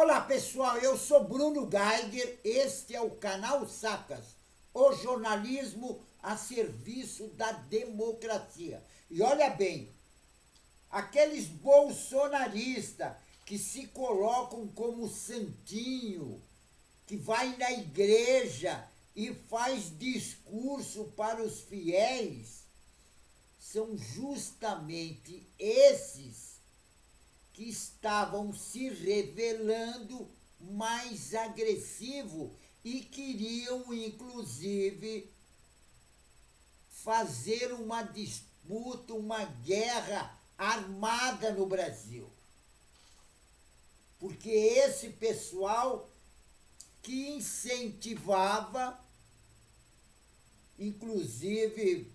Olá pessoal, eu sou Bruno Geiger, este é o canal Sacas, o jornalismo a serviço da democracia. E olha bem, aqueles bolsonaristas que se colocam como santinho, que vai na igreja e faz discurso para os fiéis, são justamente esses que estavam se revelando mais agressivo e queriam, inclusive, fazer uma disputa, uma guerra armada no Brasil. Porque esse pessoal que incentivava, inclusive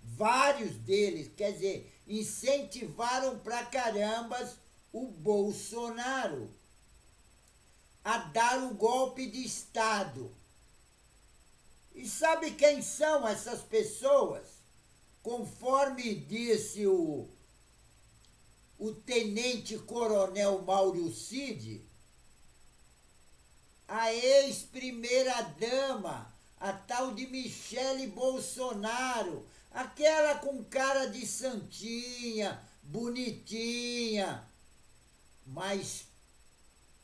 vários deles, quer dizer, incentivaram pra carambas o Bolsonaro a dar o golpe de Estado. E sabe quem são essas pessoas? Conforme disse o tenente-coronel Mauro Cid, a ex-primeira-dama, a tal de Michele Bolsonaro, aquela com cara de santinha, bonitinha, mas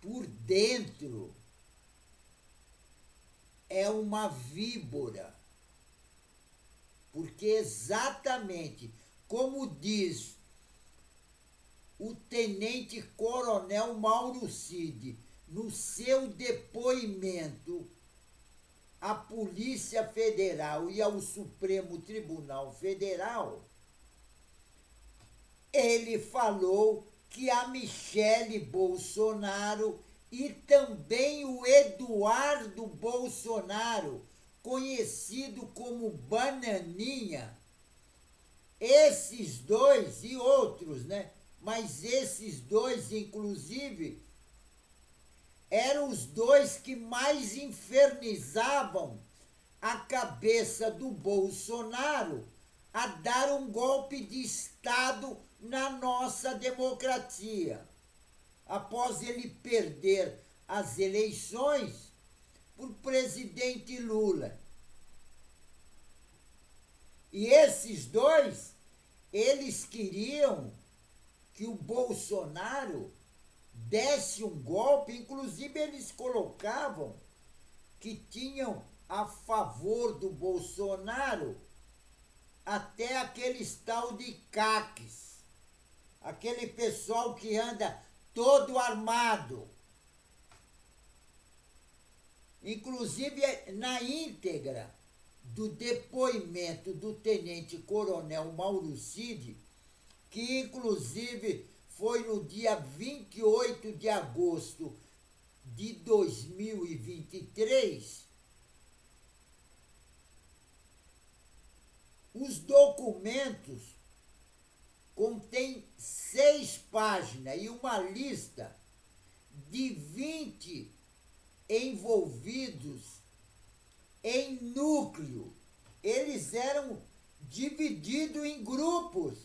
por dentro é uma víbora. Porque exatamente como diz o tenente-coronel Mauro Cid no seu depoimento à Polícia Federal e ao Supremo Tribunal Federal, ele falou que a Michele Bolsonaro e também o Eduardo Bolsonaro, conhecido como Bananinha, esses dois e outros, né? Mas esses dois, inclusive, eram os dois que mais infernizavam a cabeça do Bolsonaro a dar um golpe de Estado na nossa democracia, após ele perder as eleições por presidente Lula. E esses dois, eles queriam que o Bolsonaro desse um golpe, inclusive eles colocavam que tinham a favor do Bolsonaro até aqueles tal de caques, aquele pessoal que anda todo armado. Inclusive, na íntegra do depoimento do tenente-coronel Mauro Cid, que inclusive foi no dia 28 de agosto de 2023, os documentos contêm 6 páginas e uma lista de 20 envolvidos em núcleo. Eles eram divididos em grupos.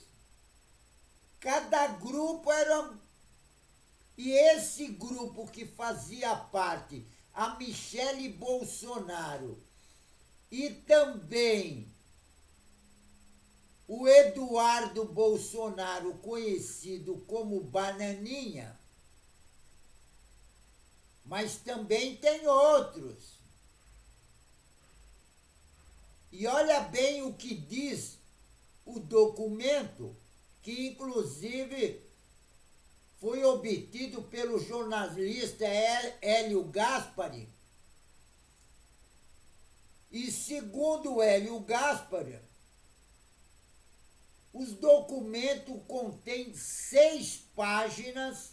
Cada grupo era... E esse grupo que fazia parte, a Michele Bolsonaro e também o Eduardo Bolsonaro, conhecido como Bananinha, mas também tem outros. E olha bem o que diz o documento, que inclusive foi obtido pelo jornalista Hélio Gaspari. E segundo Hélio Gaspari, os documentos contêm 6 páginas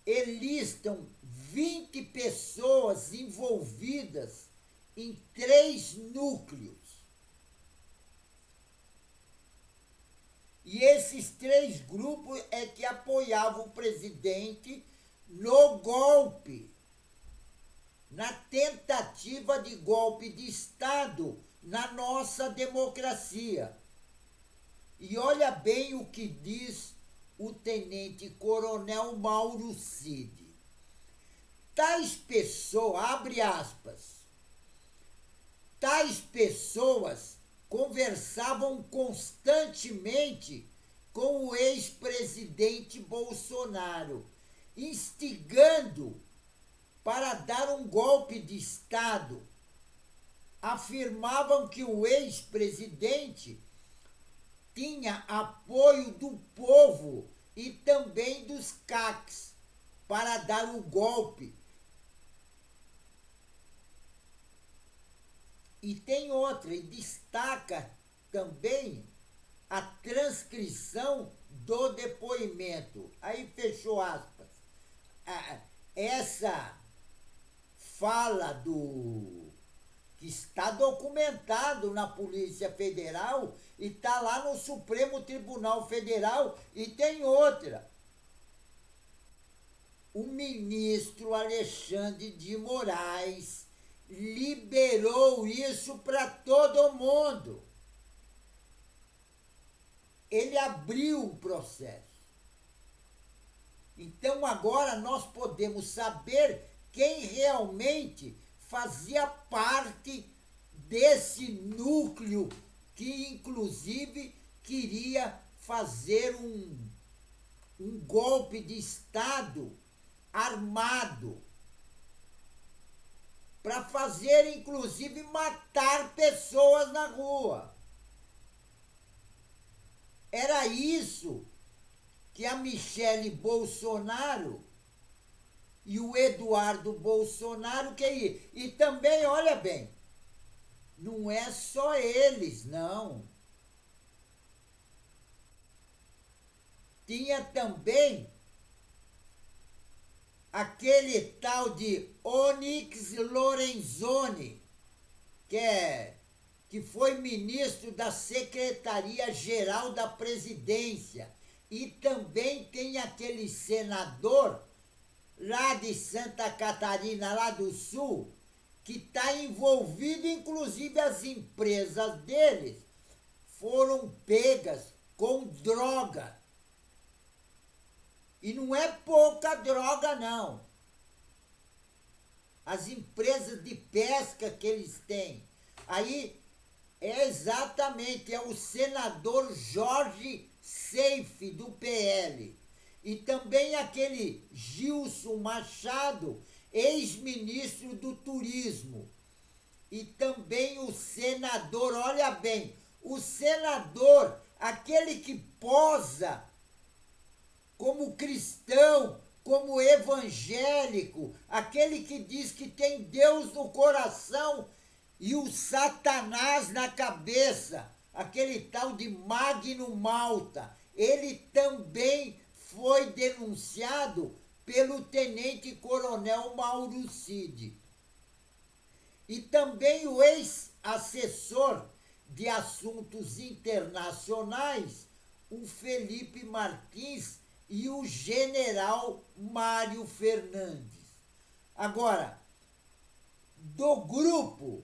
e listam 20 pessoas envolvidas em 3 núcleos. E esses 3 grupos é que apoiavam o presidente no golpe, na tentativa de golpe de Estado na nossa democracia. E olha bem o que diz o tenente-coronel Mauro Cid. Tais pessoas, abre aspas, tais pessoas conversavam constantemente com o ex-presidente Bolsonaro, instigando para dar um golpe de Estado. Afirmavam que o ex-presidente tinha apoio do povo e também dos CACs para dar o golpe. E tem outra, e destaca também a transcrição do depoimento. Aí fechou aspas. Essa fala que está documentado na Polícia Federal e está lá no Supremo Tribunal Federal. E tem outra. O ministro Alexandre de Moraes liberou isso para todo mundo. Ele abriu o processo. Então agora nós podemos saber quem realmente fazia parte desse núcleo que inclusive queria fazer um golpe de Estado armado para fazer inclusive matar pessoas na rua. Era isso que a Michele Bolsonaro e o Eduardo Bolsonaro queriam. E também, olha bem, não é só eles, não. Tinha também aquele tal de Onyx Lorenzoni, que foi ministro da Secretaria-Geral da Presidência. E também tem aquele senador lá de Santa Catarina, lá do Sul, que está envolvido, inclusive as empresas deles foram pegas com droga. E não é pouca droga, não. As empresas de pesca que eles têm. Aí é exatamente, é o senador Jorge Seife, do PL. E também aquele Gilson Machado, ex-ministro do Turismo. E também o senador, olha bem, o senador, aquele que posa como cristão, como evangélico, aquele que diz que tem Deus no coração e o Satanás na cabeça, aquele tal de Magno Malta, ele também foi denunciado pelo tenente-coronel Mauro Cid. E também o ex-assessor de assuntos internacionais, o Felipe Martins, e o general Mário Fernandes. Agora, do grupo,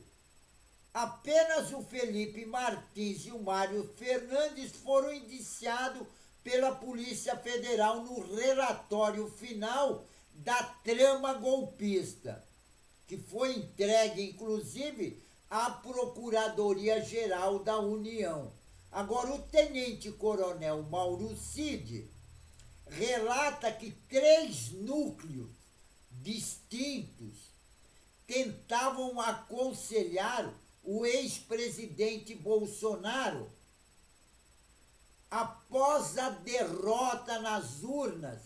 apenas o Felipe Martins e o Mário Fernandes foram indiciados pela Polícia Federal no relatório final da trama golpista, que foi entregue, inclusive, à Procuradoria-Geral da União. Agora, o tenente-coronel Mauro Cid relata que 3 núcleos distintos tentavam aconselhar o ex-presidente Bolsonaro após a derrota nas urnas,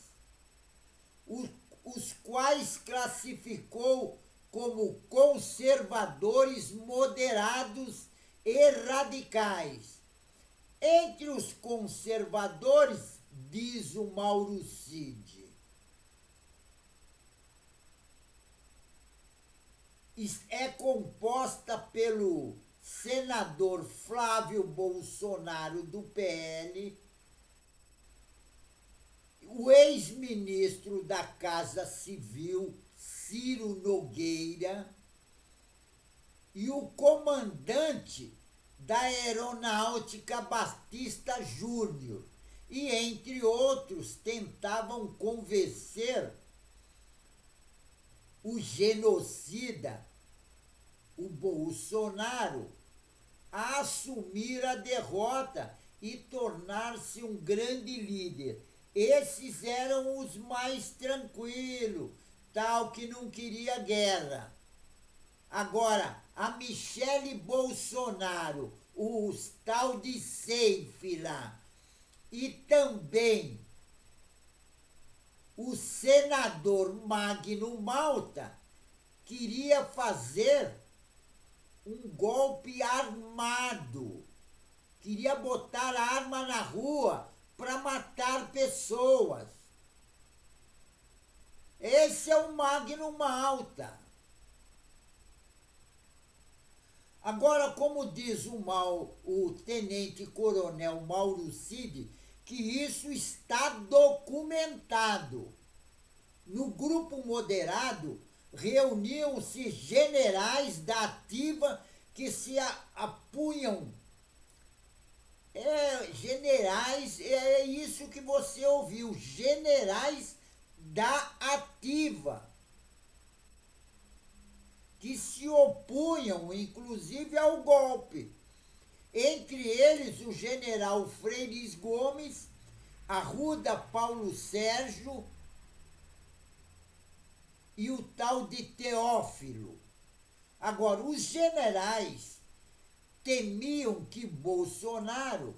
os quais classificou como conservadores moderados e radicais. Entre os conservadores, diz o Mauro Cid, é composta pelo senador Flávio Bolsonaro, do PL, o ex-ministro da Casa Civil, Ciro Nogueira, e o comandante da Aeronáutica, Batista Júnior. e, entre outros, tentavam convencer o genocida, o Bolsonaro, a assumir a derrota e tornar-se um grande líder. Esses eram os mais tranquilos, tal que não queria guerra. Agora, a Michele Bolsonaro, os tal de Safe lá, e também o senador Magno Malta queria fazer um golpe armado, queria botar arma na rua para matar pessoas. Esse é o Magno Malta. Agora, como diz o tenente-coronel Mauro Cid, que isso está documentado. No grupo moderado, reuniam-se generais da ativa que se apunham. Generais, é isso que você ouviu, generais da ativa, que se opunham, inclusive, ao golpe. Entre eles, o general Freires Gomes, Arruda Paulo Sérgio e o tal de Teófilo. Agora, os generais temiam que Bolsonaro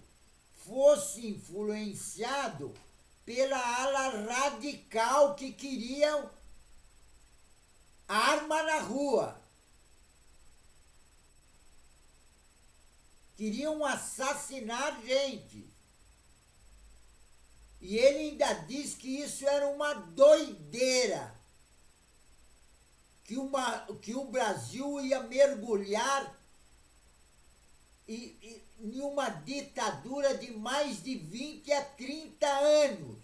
fosse influenciado pela ala radical que queriam arma na rua. Queriam assassinar gente. E ele ainda diz que isso era uma doideira. Que o Brasil ia mergulhar em uma ditadura de mais de 20 a 30 anos.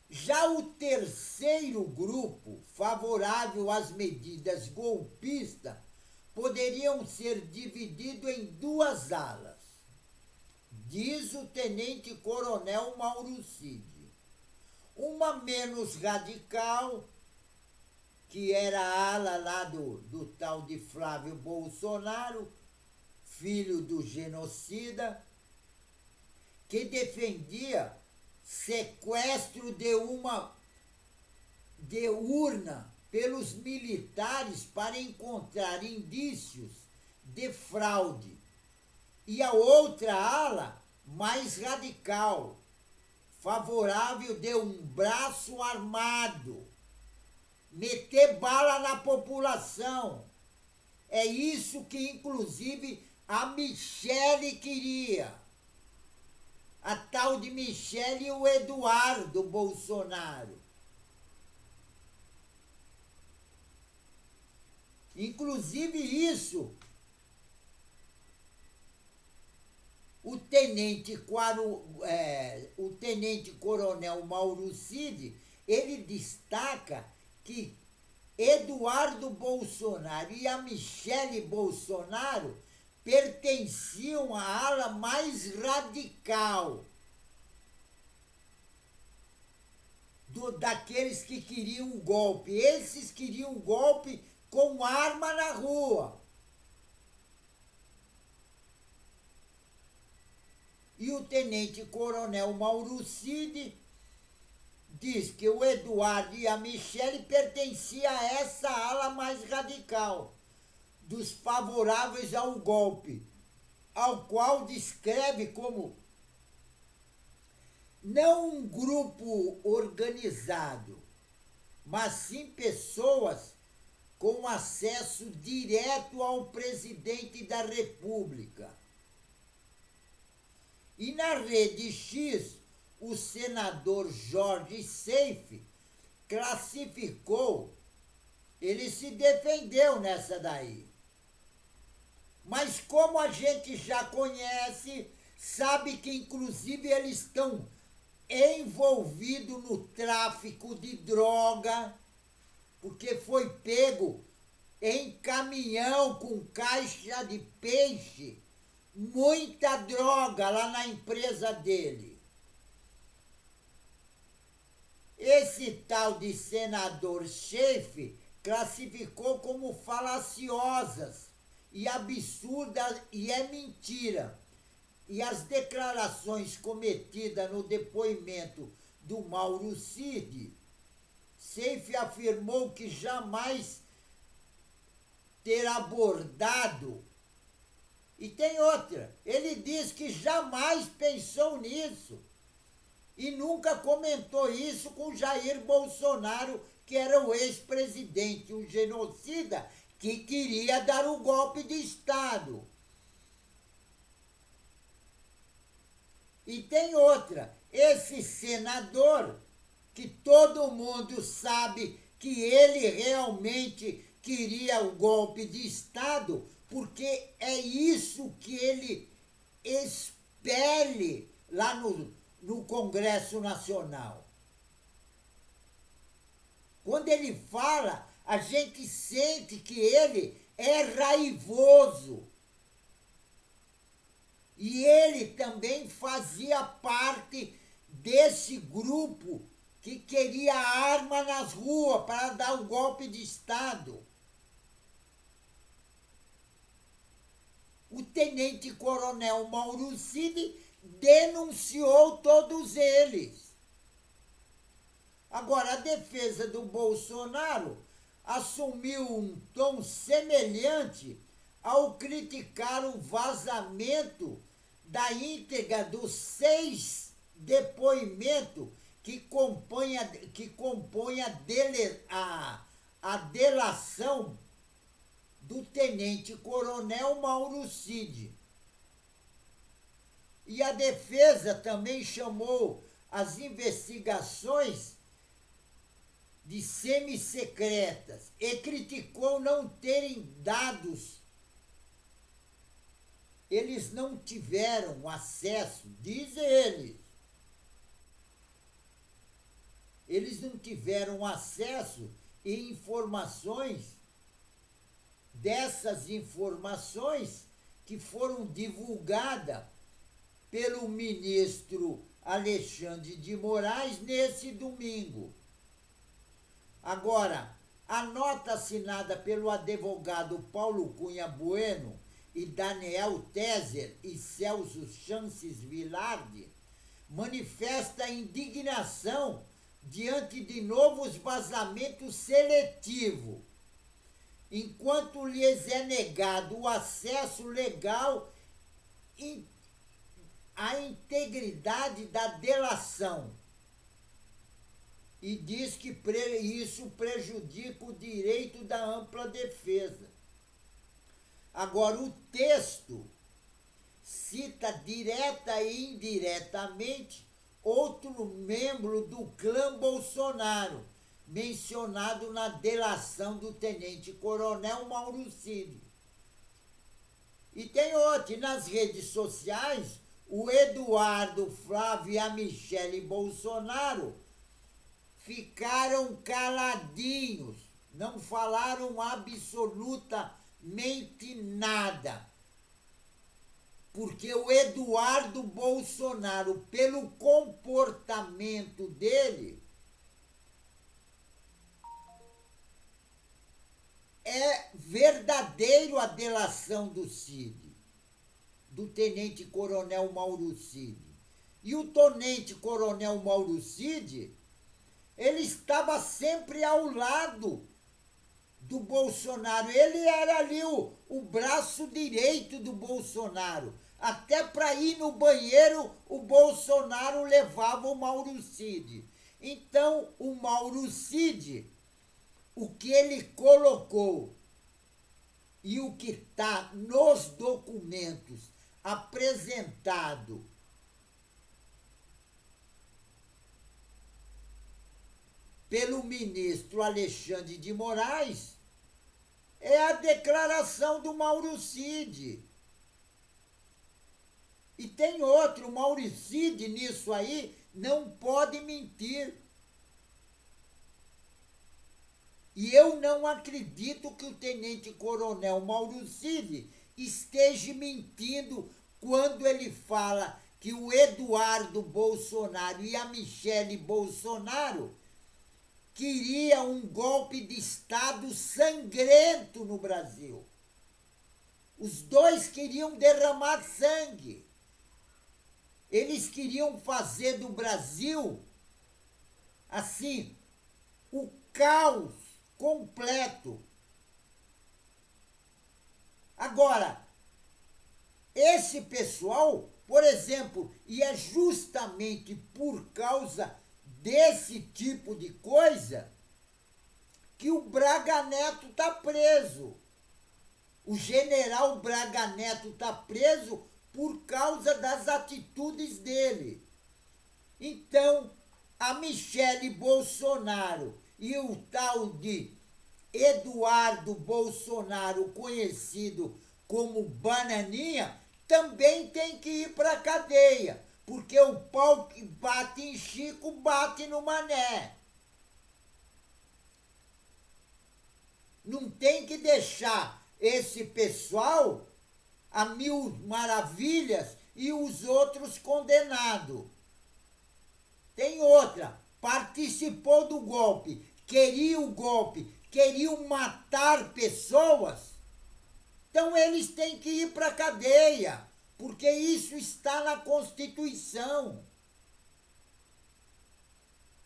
Já o terceiro grupo, favorável às medidas golpistas, poderiam ser divididos em duas alas, diz o tenente-coronel Mauro Cid. Uma menos radical, que era a ala lá do tal de Flávio Bolsonaro, filho do genocida, que defendia sequestro de urna pelos militares para encontrar indícios de fraude. E a outra ala, mais radical, favorável de um braço armado, meter bala na população. É isso que, inclusive, a Michele queria. A tal de Michele e o Eduardo Bolsonaro. Inclusive isso, o tenente-coronel Mauro Cid, ele destaca que Eduardo Bolsonaro e a Michele Bolsonaro pertenciam à ala mais radical daqueles que queriam o golpe. Esses queriam o golpe com arma na rua. E o tenente-coronel Mauro Cid diz que o Eduardo e a Michele pertenciam a essa ala mais radical, dos favoráveis ao golpe, ao qual descreve como não um grupo organizado, mas sim pessoas com acesso direto ao presidente da República. E na Rede X, o senador Jorge Safe classificou, ele se defendeu nessa daí. Mas como a gente já conhece, sabe que inclusive eles estão envolvidos no tráfico de droga, porque foi pego em caminhão com caixa de peixe muita droga lá na empresa dele. Esse tal de senador Schaefer classificou como falaciosas e absurdas e é mentira. E as declarações cometidas no depoimento do Mauro Cid, Schaefer afirmou que jamais ter abordado. E tem outra, ele diz que jamais pensou nisso e nunca comentou isso com Jair Bolsonaro, que era o ex-presidente, o genocida que queria dar o golpe de Estado. E tem outra, esse senador, que todo mundo sabe que ele realmente queria o golpe de Estado, porque é isso que ele expele lá no Congresso Nacional. Quando ele fala, a gente sente que ele é raivoso. E ele também fazia parte desse grupo que queria arma nas ruas para dar o golpe de Estado. O tenente-coronel Mauro Cid denunciou todos eles. Agora, a defesa do Bolsonaro assumiu um tom semelhante ao criticar o vazamento da íntegra dos 6 depoimentos que compõem a delação do tenente-coronel Mauro Cid. E a defesa também chamou as investigações de semissecretas e criticou não terem dados. Eles não tiveram acesso, dizem eles não tiveram acesso a informações, dessas informações que foram divulgadas pelo ministro Alexandre de Moraes nesse domingo. Agora, a nota assinada pelo advogado Paulo Cunha Bueno e Daniel Tezer e Celso Chances Vilardi manifesta indignação diante de novos vazamentos seletivos, enquanto lhes é negado o acesso legal à integridade da delação. E diz que isso prejudica o direito da ampla defesa. Agora, o texto cita direta e indiretamente outro membro do clã Bolsonaro, mencionado na delação do tenente-coronel Mauro Cid. E tem outro, nas redes sociais, o Eduardo Flávio e a Michele Bolsonaro ficaram caladinhos, não falaram absolutamente nada. Porque o Eduardo Bolsonaro, pelo comportamento dele, é verdadeiro a delação do Cid, do tenente-coronel Mauro Cid. E o tenente-coronel Mauro Cid, ele estava sempre ao lado do Bolsonaro. Ele era ali o braço direito do Bolsonaro. Até para ir no banheiro, o Bolsonaro levava o Mauro Cid. Então, o Mauro Cid, o que ele colocou e o que está nos documentos apresentado pelo ministro Alexandre de Moraes é a declaração do Mauro Cid. E tem outro, o Mauro Cid nisso aí não pode mentir. E eu não acredito que o tenente-coronel Mauro Cid esteja mentindo quando ele fala que o Eduardo Bolsonaro e a Michele Bolsonaro queria um golpe de Estado sangrento no Brasil. Os dois queriam derramar sangue. Eles queriam fazer do Brasil, assim, o caos completo. Agora, esse pessoal, por exemplo, e é justamente por causa desse tipo de coisa que o Braga Neto está preso. O general Braga Neto está preso por causa das atitudes dele. Então, a Michele Bolsonaro e o tal de Eduardo Bolsonaro, conhecido como Bananinha, também tem que ir para a cadeia, porque o pau que bate em Chico bate no Mané. Não tem que deixar esse pessoal a mil maravilhas e os outros condenados. Tem outra, participou do golpe, queria o golpe, queriam matar pessoas, então eles têm que ir para a cadeia, porque isso está na Constituição.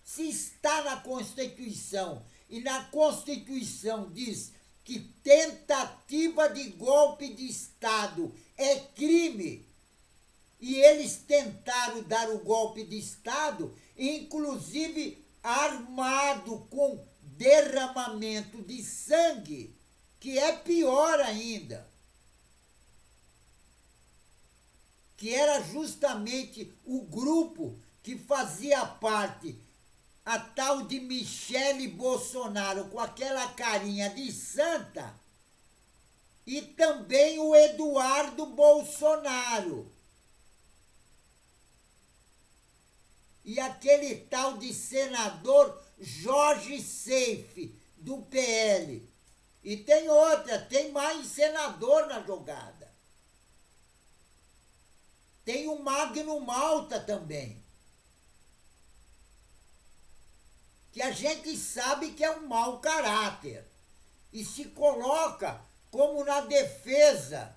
Se está na Constituição e na Constituição diz que tentativa de golpe de Estado é crime, e eles tentaram dar o golpe de Estado, inclusive armado com derramamento de sangue, que é pior ainda. Que era justamente o grupo que fazia parte, a tal de Michele Bolsonaro, com aquela carinha de santa, e também o Eduardo Bolsonaro. E aquele tal de senador Jorge Seife, do PL. E tem outra, tem mais senador na jogada. Tem o Magno Malta também. Que a gente sabe que é um mau caráter. E se coloca como na defesa,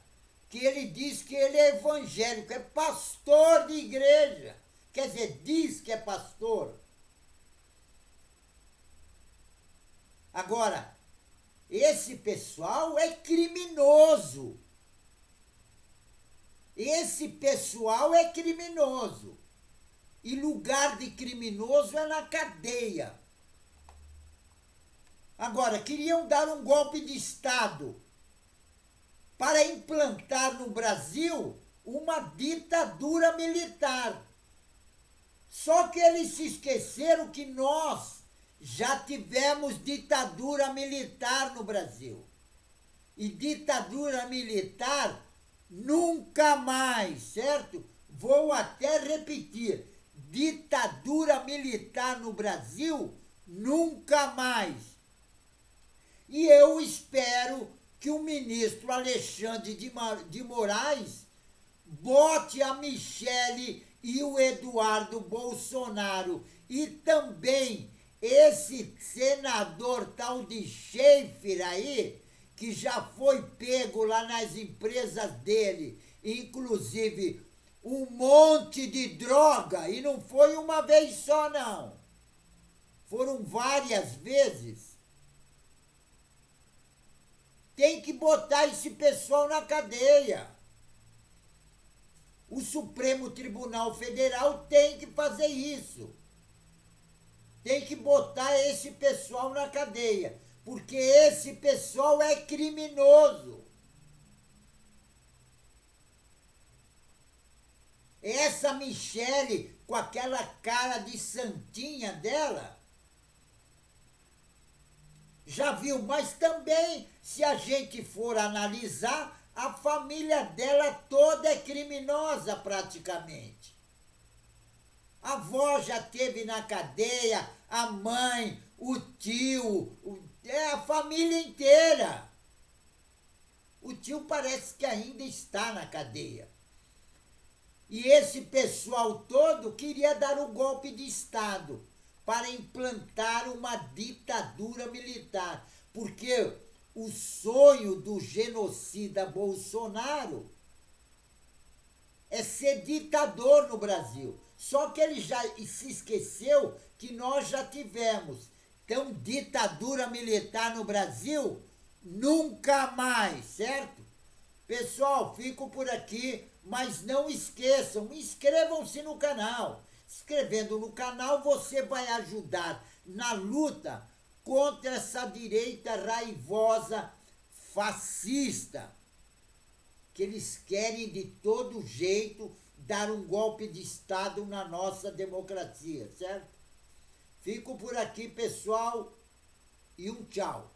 que ele diz que ele é evangélico, é pastor de igreja. Quer dizer, diz que é pastor. Agora, esse pessoal é criminoso. Esse pessoal é criminoso. E lugar de criminoso é na cadeia. Agora, queriam dar um golpe de Estado para implantar no Brasil uma ditadura militar. Só que eles se esqueceram que nós já tivemos ditadura militar no Brasil. E ditadura militar nunca mais, certo? Vou até repetir. Ditadura militar no Brasil nunca mais. E eu espero que o ministro Alexandre de Moraes bote a Michele e o Eduardo Bolsonaro e também esse senador tal de Schaeffer aí, que já foi pego lá nas empresas dele, inclusive um monte de droga, e não foi uma vez só não, foram várias vezes. Tem que botar esse pessoal na cadeia. O Supremo Tribunal Federal tem que fazer isso. Tem que botar esse pessoal na cadeia, porque esse pessoal é criminoso. Essa Michele, com aquela cara de santinha dela, já viu, mas também, se a gente for analisar, a família dela toda é criminosa praticamente. A avó já esteve na cadeia, a mãe, o tio, a família inteira. O tio parece que ainda está na cadeia. E esse pessoal todo queria dar um golpe de Estado para implantar uma ditadura militar. Porque o sonho do genocida Bolsonaro é ser ditador no Brasil. Só que ele já se esqueceu que nós já tivemos. Então, ditadura militar no Brasil, nunca mais, certo? Pessoal, fico por aqui, mas não esqueçam, inscrevam-se no canal. Inscrevendo no canal, você vai ajudar na luta contra essa direita raivosa, fascista, que eles querem de todo jeito dar um golpe de Estado na nossa democracia, certo? Fico por aqui, pessoal, e um tchau.